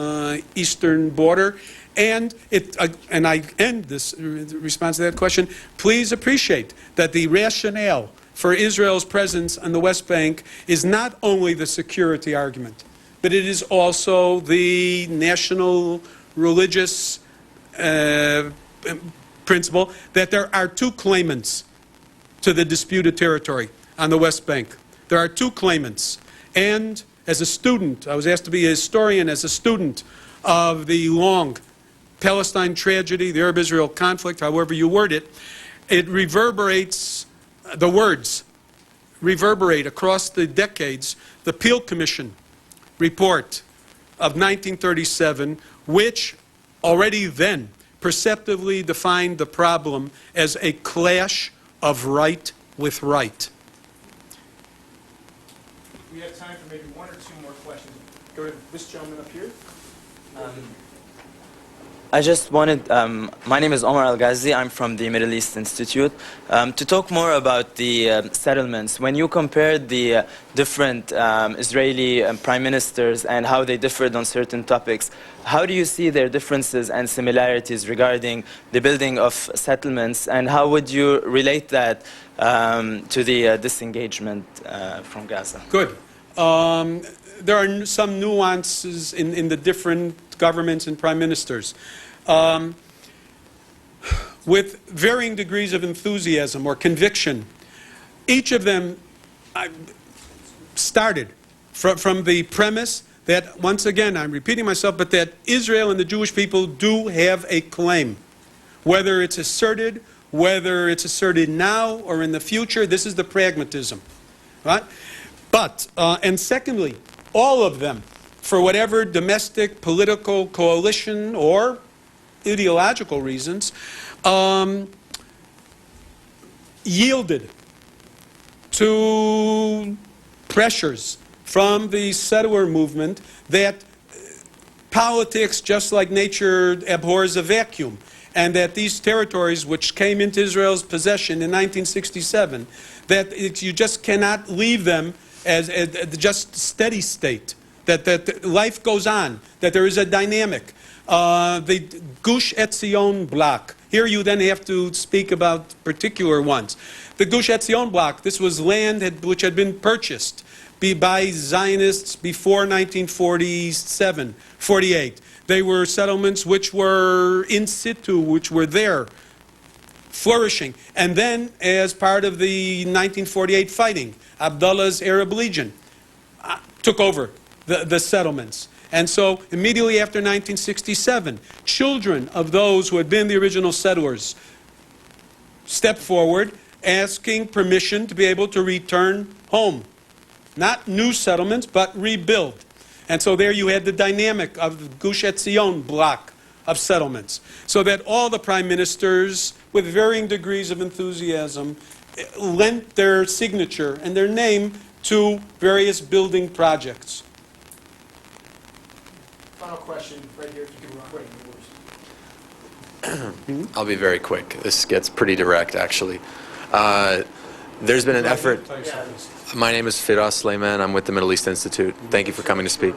eastern border. And I end this response to that question. Please appreciate that the rationale for Israel's presence on the West Bank is not only the security argument, but it is also the national religious principle that there are two claimants to the disputed territory on the West Bank. There are two claimants. And as a student, I was asked to be a historian as a student of the long Palestine tragedy, the Arab-Israel conflict, however you word it, it reverberates, the words reverberate across the decades. The Peel Commission report of 1937, which already then perceptively defined the problem as a clash of right with right. We have time for maybe one or two more questions. Go to this gentleman up here. I just wanted, my name is Omar Al-Ghazi, I'm from the Middle East Institute, to talk more about the settlements. When you compared the different Israeli prime ministers and how they differed on certain topics, how do you see their differences and similarities regarding the building of settlements, and how would you relate that to the disengagement from Gaza? Good. There are some nuances in the different governments and prime ministers. With varying degrees of enthusiasm or conviction, each of them started from the premise that, once again, I'm repeating myself, but that Israel and the Jewish people do have a claim. Whether it's asserted now or in the future, this is the pragmatism. Right? But, and secondly, all of them, for whatever domestic, political, coalition, or ideological reasons, yielded to pressures from the settler movement that politics, just like nature, abhors a vacuum, and that these territories which came into Israel's possession in 1967, that you just cannot leave them as just steady state, that life goes on, that there is a dynamic. The Gush Etzion bloc, here you then have to speak about particular ones. The Gush Etzion bloc, this was land which had been purchased by Zionists before 1947, 48. They were settlements which were in situ, which were there, flourishing. And then, as part of the 1948 fighting, Abdullah's Arab Legion took over the settlements. And so, immediately after 1967, children of those who had been the original settlers stepped forward, asking permission to be able to return home. Not new settlements, but rebuild. And so there you had the dynamic of the Gush Etzion bloc of settlements. So that all the prime ministers, with varying degrees of enthusiasm, lent their signature and their name to various building projects. Final question, right here, if you can I'll be very quick. This gets pretty direct, actually. There's been an effort. My name is Firas Lehman. I'm with the Middle East Institute. Thank you for coming to speak.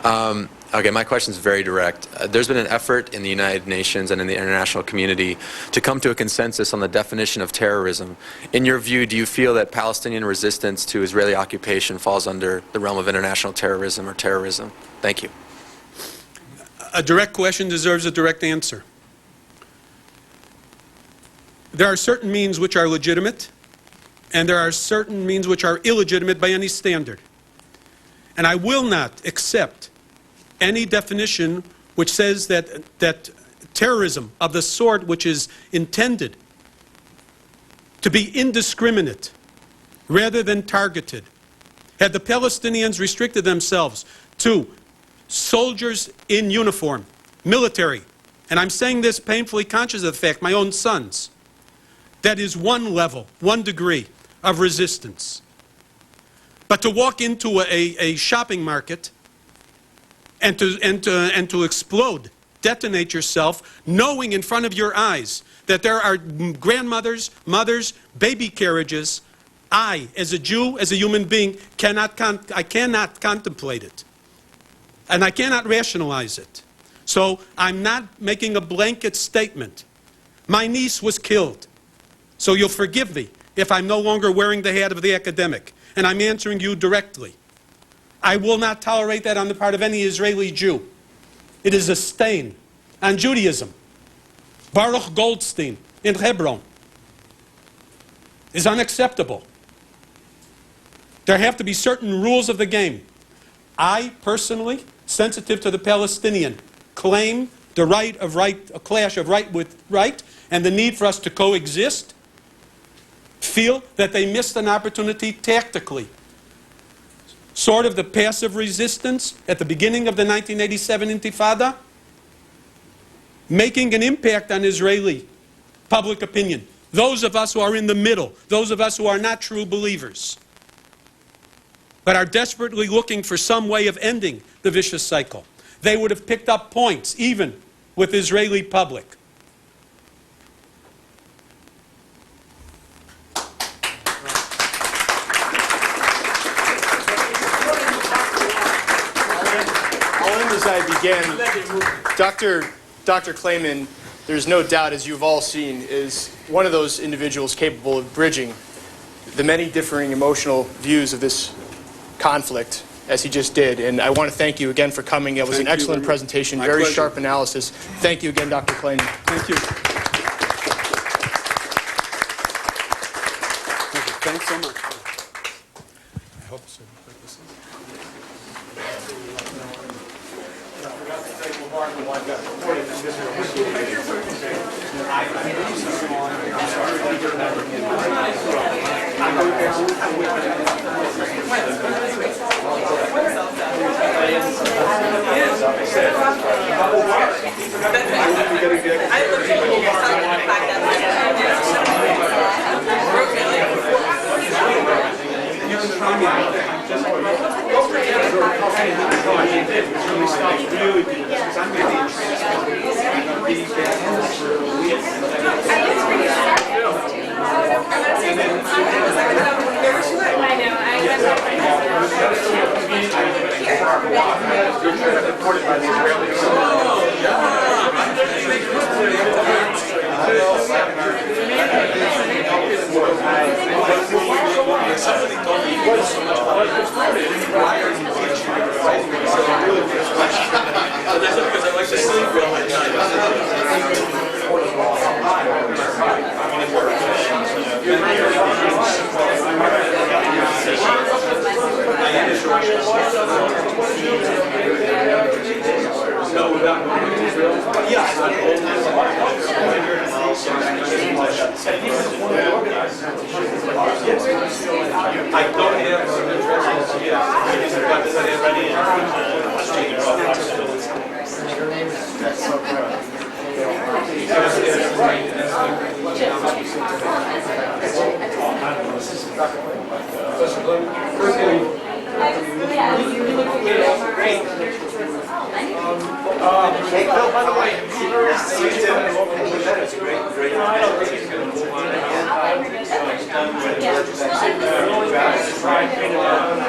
Okay, my question is very direct. There's been an effort in the United Nations and in the international community to come to a consensus on the definition of terrorism. In your view, do you feel that Palestinian resistance to Israeli occupation falls under the realm of international terrorism or terrorism? Thank you. A direct question deserves a direct answer. There are certain means which are legitimate, and there are certain means which are illegitimate by any standard. And I will not accept any definition which says that terrorism of the sort which is intended to be indiscriminate rather than targeted. Had the Palestinians restricted themselves to soldiers in uniform, military, and I'm saying this painfully conscious of the fact, my own sons, that is one level, 1 degree of resistance. But to walk into a shopping market and to explode, detonate yourself, knowing in front of your eyes that there are grandmothers, mothers, baby carriages, I, as a Jew, as a human being, cannot contemplate it. And I cannot rationalize it. So I'm not making a blanket statement. My niece was killed. So you'll forgive me if I'm no longer wearing the hat of the academic. And I'm answering you directly. I will not tolerate that on the part of any Israeli Jew. It is a stain on Judaism. Baruch Goldstein in Hebron is unacceptable. There have to be certain rules of the game. I, personally, sensitive to the Palestinian, claim the right of right, a clash of right with right, and the need for us to coexist, feel that they missed an opportunity tactically. Sort of the passive resistance at the beginning of the 1987 Intifada, making an impact on Israeli public opinion. Those of us who are in the middle, those of us who are not true believers, but are desperately looking for some way of ending the vicious cycle. They would have picked up points, even with Israeli public. I'll end as I began. Dr. Klieman, there's no doubt, as you've all seen, is one of those individuals capable of bridging the many differing emotional views of this conflict, as he just did. And I want to thank you again for coming. It was an excellent presentation, very sharp analysis. Thank you again, Dr. Klieman. Thank you. Thanks so much. I hope so. Hey, Bill, by the way, great.